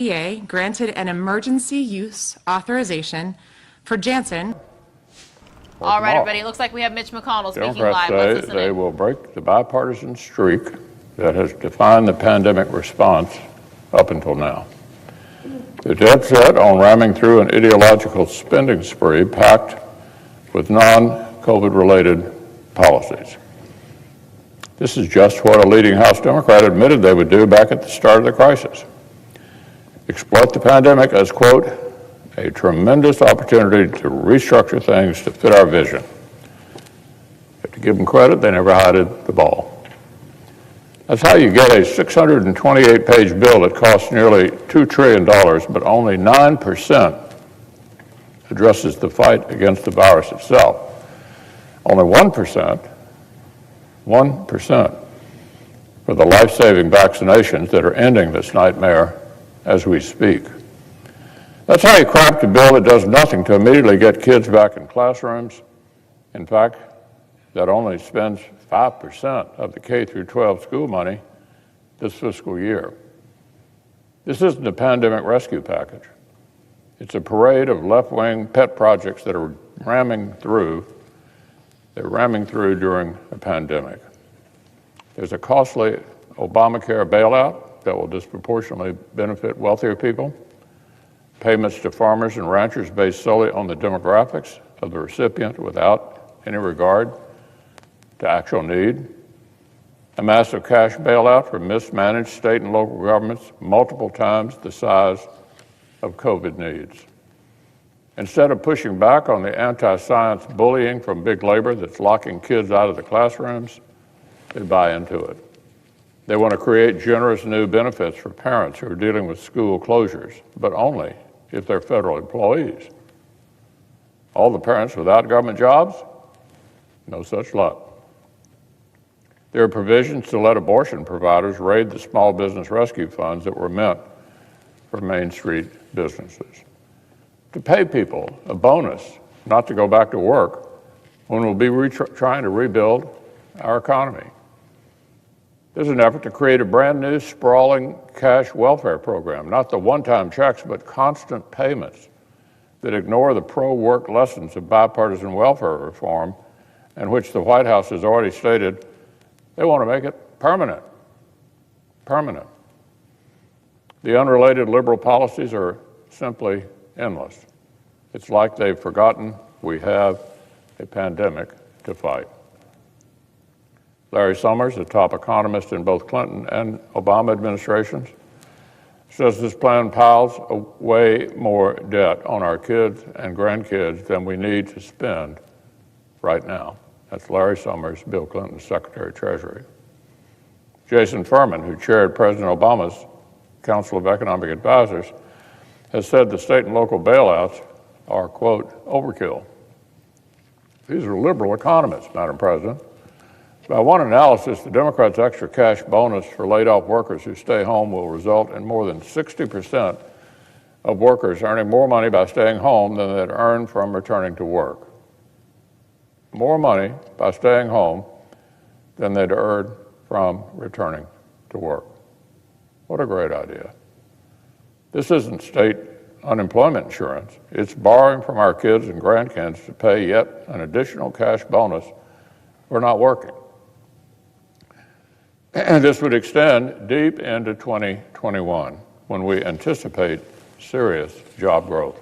FDA granted an emergency use authorization for Janssen. All right, everybody. It looks like we have Mitch McConnell speaking live. Democrats say they will break the bipartisan streak that has defined the pandemic response up until now. They're dead set on ramming through an ideological spending spree packed with non-COVID related policies. This is just what a leading House Democrat admitted they would do back at the start of the crisis. Exploit the pandemic as, quote, a tremendous opportunity to restructure things to fit our vision. You have to give them credit, they never hided the ball. That's how you get a 628-page bill that costs nearly $2 trillion, but only 9% addresses the fight against the virus itself. Only 1% for the life-saving vaccinations that are ending this nightmare as we speak. That's how you craft a bill that does nothing to immediately get kids back in classrooms. In fact, that only spends 5% of the K through 12 school money this fiscal year. This isn't a pandemic rescue package. It's a parade of left-wing pet projects that are ramming through. They're ramming through during a pandemic. There's a costly Obamacare bailout that will disproportionately benefit wealthier people. Payments to farmers and ranchers based solely on the demographics of the recipient without any regard to actual need. A massive cash bailout for mismanaged state and local governments multiple times the size of COVID needs. Instead of pushing back on the anti-science bullying from big labor that's locking kids out of the classrooms, they buy into it. They want to create generous new benefits for parents who are dealing with school closures, but only if they're federal employees. All the parents without government jobs, no such luck. There are provisions to let abortion providers raid the small business rescue funds that were meant for Main Street businesses. To pay people a bonus not to go back to work when we'll be trying to rebuild our economy. There's an effort to create a brand new sprawling cash welfare program, not the one-time checks, but constant payments that ignore the pro-work lessons of bipartisan welfare reform, and which the White House has already stated they want to make it permanent. Permanent. The unrelated liberal policies are simply endless. It's like they've forgotten we have a pandemic to fight. Larry Summers, a top economist in both Clinton and Obama administrations, says this plan piles way more debt on our kids and grandkids than we need to spend right now. That's Larry Summers, Bill Clinton's Secretary of Treasury. Jason Furman, who chaired President Obama's Council of Economic Advisors, has said the state and local bailouts are, quote, overkill. These are liberal economists, Madam President. By one analysis, the Democrats' extra cash bonus for laid-off workers who stay home will result in more than 60% of workers earning more money by staying home than they'd earn from returning to work. More money by staying home than they'd earn from returning to work. What a great idea. This isn't state unemployment insurance. It's borrowing from our kids and grandkids to pay yet an additional cash bonus for not working. And this would extend deep into 2021 when we anticipate serious job growth.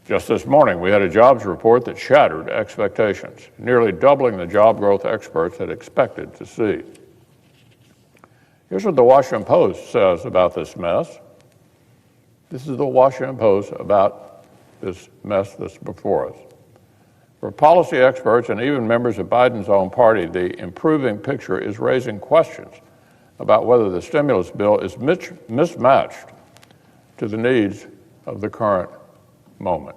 Just this morning, we had a jobs report that shattered expectations, nearly doubling the job growth experts had expected to see. Here's what the Washington Post says about this mess. This is the Washington Post about this mess that's before us. For policy experts and even members of Biden's own party, the improving picture is raising questions about whether the stimulus bill is mismatched to the needs of the current moment.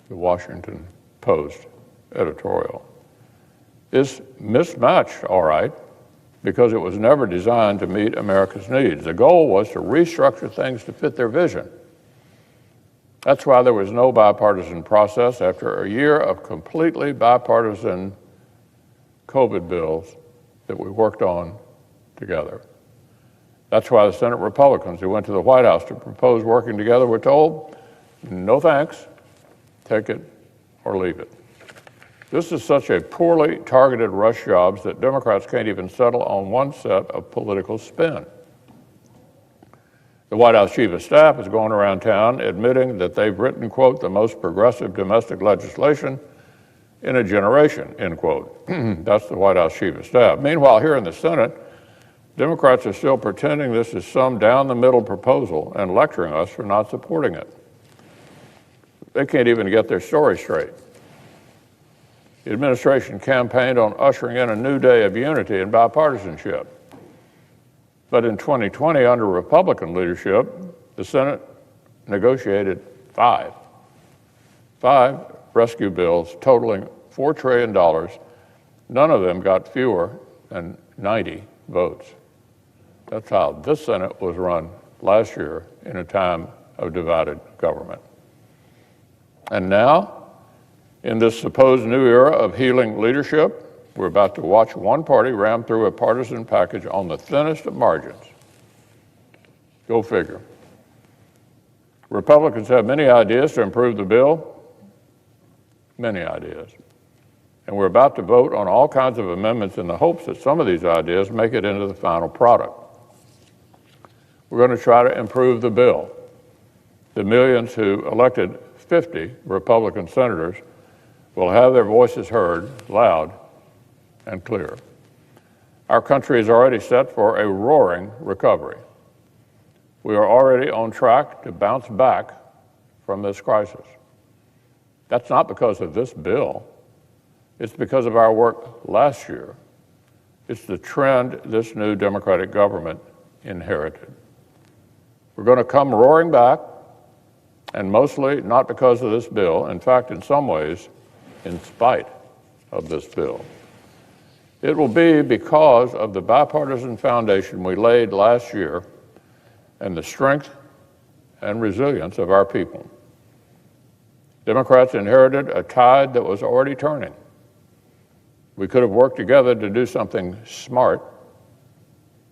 The Washington Post editorial. It's mismatched, all right, because it was never designed to meet America's needs. The goal was to restructure things to fit their vision. That's why there was no bipartisan process after a year of completely bipartisan COVID bills that we worked on together. That's why the Senate Republicans who went to the White House to propose working together were told, no thanks, take it or leave it. This is such a poorly targeted rush jobs that Democrats can't even settle on one set of political spin. The White House Chief of Staff is going around town admitting that they've written, quote, the most progressive domestic legislation in a generation, end quote. That's the White House Chief of Staff. Meanwhile, here in the Senate, Democrats are still pretending this is some down-the-middle proposal and lecturing us for not supporting it. They can't even get their story straight. The administration campaigned on ushering in a new day of unity and bipartisanship. But in 2020, under Republican leadership, the Senate negotiated five rescue bills totaling $4 trillion. None of them got fewer than 90 votes. That's how this Senate was run last year in a time of divided government. And now, in this supposed new era of healing leadership, we're about to watch one party ram through a partisan package on the thinnest of margins. Go figure. Republicans have many ideas to improve the bill, many ideas. And we're about to vote on all kinds of amendments in the hopes that some of these ideas make it into the final product. We're going to try to improve the bill. The millions who elected 50 Republican senators will have their voices heard loud and clear. Our country is already set for a roaring recovery. We are already on track to bounce back from this crisis. That's not because of this bill. It's because of our work last year. It's the trend this new Democratic government inherited. We're going to come roaring back, and mostly not because of this bill. In fact, in some ways, in spite of this bill. It will be because of the bipartisan foundation we laid last year and the strength and resilience of our people. Democrats inherited a tide that was already turning. We could have worked together to do something smart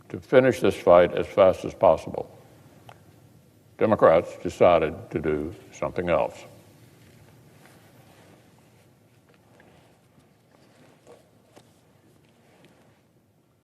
to finish this fight as fast as possible. Democrats decided to do something else.